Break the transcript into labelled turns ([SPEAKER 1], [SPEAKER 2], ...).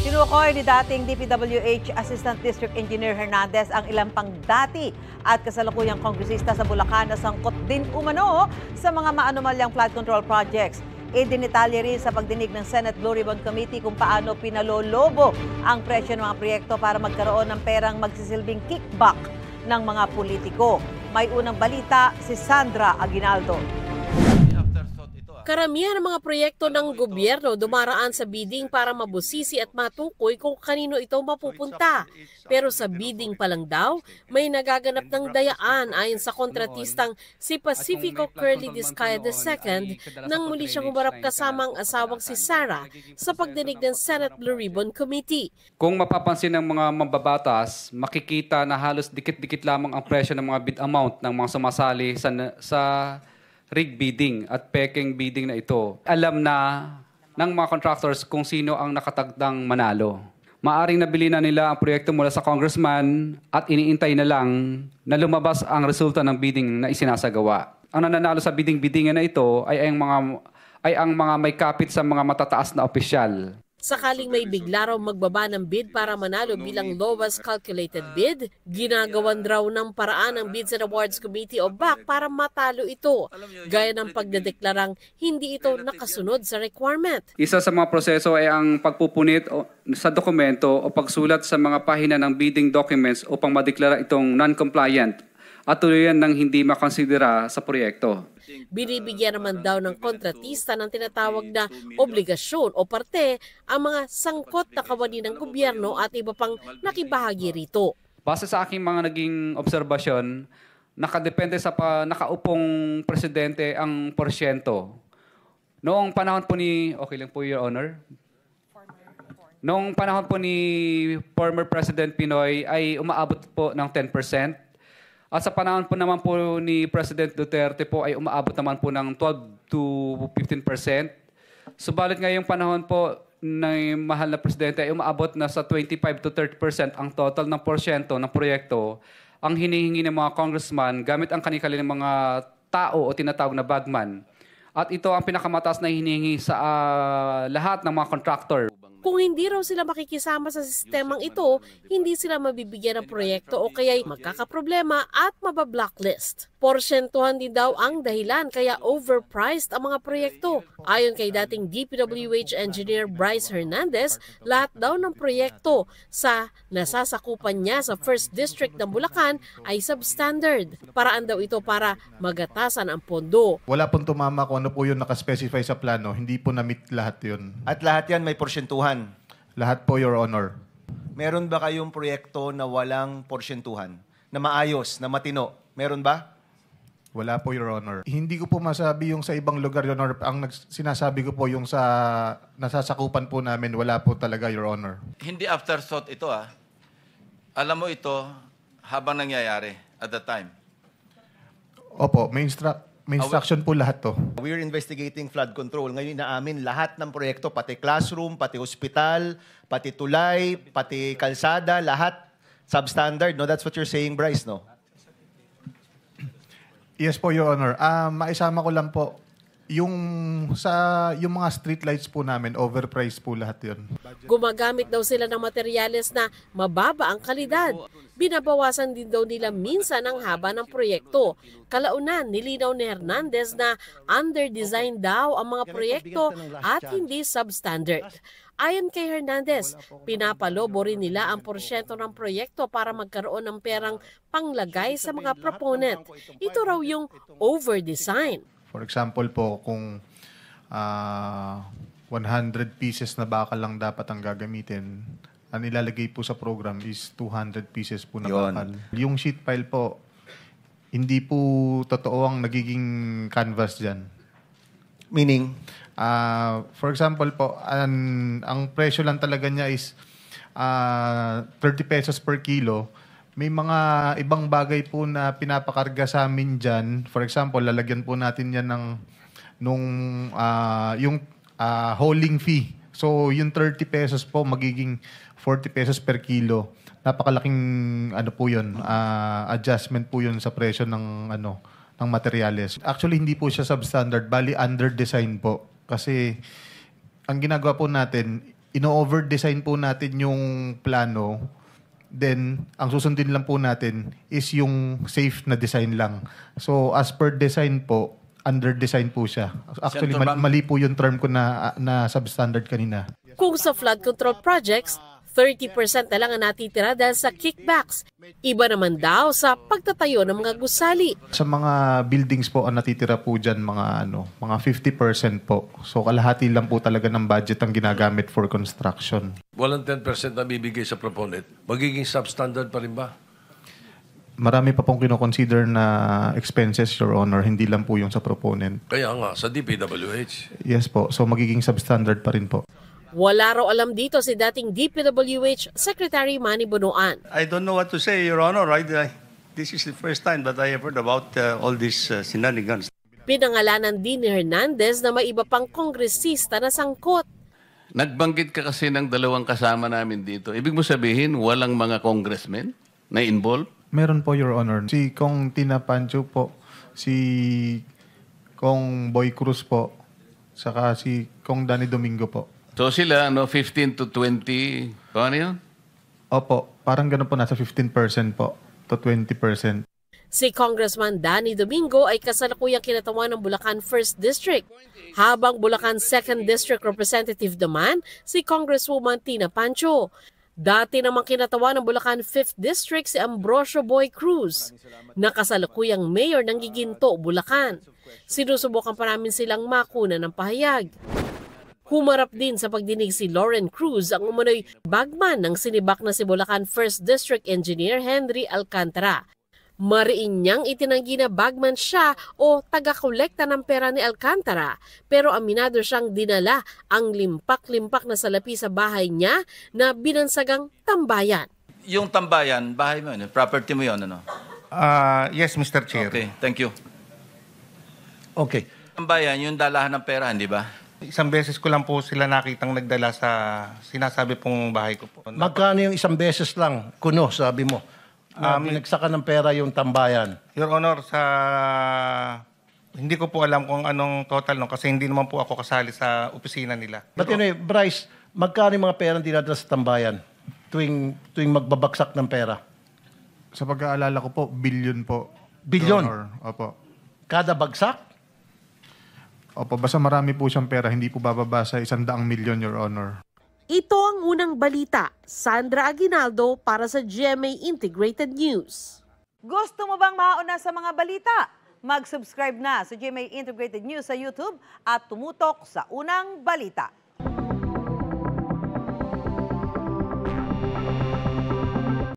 [SPEAKER 1] Tinukoy ni dating DPWH Assistant District Engineer Hernandez ang ilang pang dati at kasalukuyang kongresista sa Bulacan na sangkot din umano sa mga maanumalyang flood control projects. Idinitalye rin sa pagdinig ng Senate Blue Ribbon Committee kung paano pinalolobo ang presyo ng mga proyekto para magkaroon ng perang magsisilbing kickback ng mga politiko. May unang balita si Sandra Aguinaldo.
[SPEAKER 2] Karamihan ng mga proyekto ng gobyerno dumaraan sa bidding para mabusisi at matukoy kung kanino ito mapupunta. Pero sa bidding pa lang daw, may nagaganap ng dayaan ayon sa kontratistang si Pacifico Curly Discaya II nang muli siyang humarap kasama ang asawang si Sarah sa pagdinig ng Senate Blue Ribbon Committee.
[SPEAKER 3] Kung mapapansin ng mga mambabatas, makikita na halos dikit-dikit lamang ang presyo ng mga bid amount ng mga sumasali sa rig bidding at peking bidding na ito. Alam na ng mga contractors kung sino ang nakatagdang manalo. Maaring nabili na nila ang proyekto mula sa congressman at iniintay na lang na lumabas ang resulta ng bidding na isinasagawa. Ang nananalo sa bidding-biddingan na ito ay ang mga may kapit sa mga matataas na opisyal.
[SPEAKER 2] Sakaling may bigla raw magbaba ng bid para manalo bilang lowest calculated bid, ginagawan raw ng paraan ng Bids and Awards Committee o BAC para matalo ito, gaya ng pagdedeklarang hindi ito nakasunod sa requirement.
[SPEAKER 3] Isa sa mga proseso ay ang pagpupunit sa dokumento o pagsulat sa mga pahina ng bidding documents upang madeklara itong non-compliant at tuluyan ng hindi makonsidera sa proyekto.
[SPEAKER 2] Binibigyan naman daw ng kontratista ng tinatawag na obligasyon o parte ang mga sangkot na kawani ng gobyerno at iba pang nakibahagi rito.
[SPEAKER 3] Base sa aking mga naging obserbasyon, nakadepende sa nakaupong presidente ang porsyento. Noong panahon po ni, okay lang po Your Honor, noong panahon po ni former President Pinoy ay umaabot po ng 10%. At sa panahon po naman po ni President Duterte po ay umaabot naman po ng 12 to 15%. Subalit ngayong panahon po ng mahal na presidente ay umaabot na sa 25 to 30% ang total ng porsyento ng proyekto ang hinihingi ng mga congressman gamit ang kanilang mga tao o tinatawag na bagman. At ito ang pinakamataas na hinihingi sa lahat ng mga contractor.
[SPEAKER 2] Kung hindi raw sila makikisama sa sistemang ito, hindi sila mabibigyan ng proyekto o kaya'y magkakaproblema at mabablocklist. Porsyentuhan din daw ang dahilan kaya overpriced ang mga proyekto. Ayon kay dating DPWH Engineer Bryce Hernandez, lahat daw ng proyekto sa nasasakupan niya sa 1st District ng Bulacan ay substandard. Paraan daw ito para magatasan ang pondo.
[SPEAKER 4] Wala pong tumama kung ano po yung nakaspecify sa plano. Hindi po na-meet lahat yun.
[SPEAKER 5] At lahat yan may porsyentuhan?
[SPEAKER 4] Lahat po, Your Honor.
[SPEAKER 5] Meron ba kayong proyekto na walang porsyentuhan? Na maayos, na matino? Meron ba?
[SPEAKER 4] Wala po, Your Honor. Hindi ko po masabi yung sa ibang lugar, Your Honor. Ang sinasabi ko po yung sa nasasakupan po namin, wala po talaga, Your Honor.
[SPEAKER 6] Hindi afterthought ito Alam mo ito habang nangyayari at the time.
[SPEAKER 4] Opo, may instruction po lahat to.
[SPEAKER 5] We're investigating flood control. Ngayon inaamin lahat ng proyekto, pati classroom, pati hospital, pati tulay, pati kalsada, lahat substandard. No? That's what you're saying, Bryce, no?
[SPEAKER 4] Yes po, Your Honor. Maisama ko lang po, yung mga street lights po namin, overpriced po lahat yun.
[SPEAKER 2] Gumagamit daw sila ng materyales na mababa ang kalidad. Binabawasan din daw nila minsan ang haba ng proyekto. Kalaunan, nilinaw ni Hernandez na under-design daw ang mga proyekto at hindi substandard. Ayon kay Hernandez, pinapalobo rin nila ang porsyento ng proyekto para magkaroon ng perang panglagay sa mga proponent. Ito raw yung over-design.
[SPEAKER 4] For example po, kung 100 pieces na bakal lang dapat ang gagamitin, ang ilalagay po sa program is 200 pieces po na bakal. Yung sheet pile po, hindi po totoo ang nagiging canvas dyan.
[SPEAKER 5] Meaning?
[SPEAKER 4] For example po, ang presyo lang talaga niya is 30 pesos per kilo. May mga ibang bagay po na pinapakarga sa amin dyan. For example, lalagyan po natin yan yung hauling fee. So, yung 30 pesos po magiging 40 pesos per kilo. Napakalaking po yun, adjustment po yun sa presyo ng materyales. Actually, hindi po siya substandard, bali under design po. Kasi ang ginagawa po natin, ino-over-design po natin yung plano, then ang susundin lang po natin is yung safe na design lang. So as per design po, under-design po siya. Actually,
[SPEAKER 6] Senator Bam.
[SPEAKER 4] mali po yung term ko na substandard kanina.
[SPEAKER 2] Kung sa flood control projects, 30% na lang ang natitira dahil sa kickbacks. Iba naman daw sa pagtatayo ng mga gusali.
[SPEAKER 4] Sa mga buildings po, ang natitira po dyan, mga 50% po. So kalahati lang po talaga ng budget ang ginagamit for construction.
[SPEAKER 7] Walang 10% na bibigay sa proponent. Magiging substandard pa rin ba?
[SPEAKER 4] Marami pa pong kinoconsider na expenses, Your Honor, hindi lang po yung sa proponent.
[SPEAKER 7] Kaya nga, sa DPWH.
[SPEAKER 4] Yes po, so magiging substandard pa rin po.
[SPEAKER 2] Wala raw alam dito si dating DPWH Secretary Manny Bonoan.
[SPEAKER 8] I don't know what to say, Your Honor. This is the first time that I have heard about all these shenanigans.
[SPEAKER 2] Pinangalanan din ni Hernandez na may iba pang kongresista na sangkot.
[SPEAKER 9] Nagbanggit ka kasi ng dalawang kasama namin dito. Ibig mo sabihin, walang mga congressmen na involved?
[SPEAKER 4] Meron po, Your Honor. Si Kong Tina Pancho po, si Kong Boy Cruz po, saka si Kong Danny Domingo po.
[SPEAKER 9] So sila, 15 to 20, paano yun?
[SPEAKER 4] Opo, parang ganun po, nasa 15% po to 20%.
[SPEAKER 2] Si Congressman Danny Domingo ay kasalukuyang kinatawan ng Bulacan 1st District, habang Bulacan 2nd District Representative naman si Congresswoman Tina Pancho. Dati namang kinatawan ng Bulacan 5th District si Ambrosio Boy Cruz, na kasalukuyang mayor ng Giginto, Bulacan. Sinusubukan pa namin silang makuna ng pahayag. Humarap din sa pagdinig si Lauren Cruz, ang umano'y bagman ng sinibak na si Bulacan 1st District Engineer Henry Alcantara. Mariin niyang itinanggi na bagman siya o taga-kolekta ng pera ni Alcantara, pero aminado siyang dinala ang limpak-limpak na salapi sa bahay niya na binansagang tambayan.
[SPEAKER 6] Yung tambayan, bahay mo yun, property mo yun, ano?
[SPEAKER 8] Yes, Mr. Chair.
[SPEAKER 6] Okay, thank you.
[SPEAKER 8] Okay.
[SPEAKER 6] Tambayan, yung dalahan ng pera, hindi ba?
[SPEAKER 8] Isang beses ko lang po sila nakitang nagdala sa sinasabi pong bahay ko po.
[SPEAKER 10] Magkano yung isang beses lang, kuno, sabi mo? Nagsaka ng pera yung tambayan.
[SPEAKER 8] Your Honor, hindi ko po alam kung anong total no, kasi hindi naman po ako kasali sa opisina nila.
[SPEAKER 10] But anyway, Bryce, magkano yung mga pera dinadala sa tambayan tuwing magbabagsak ng pera?
[SPEAKER 4] Sa pag-aalala ko po, billion po.
[SPEAKER 10] Billion?
[SPEAKER 4] Your Honor. Opo.
[SPEAKER 10] Kada bagsak?
[SPEAKER 4] Opo, basta marami po siyang pera, hindi po bababa sa 100 milyon, Your Honor.
[SPEAKER 2] Ito ang unang balita. Sandra Aguinaldo para sa GMA Integrated News.
[SPEAKER 1] Gusto mo bang mauna sa mga balita? Mag-subscribe na sa GMA Integrated News sa YouTube at tumutok sa unang balita.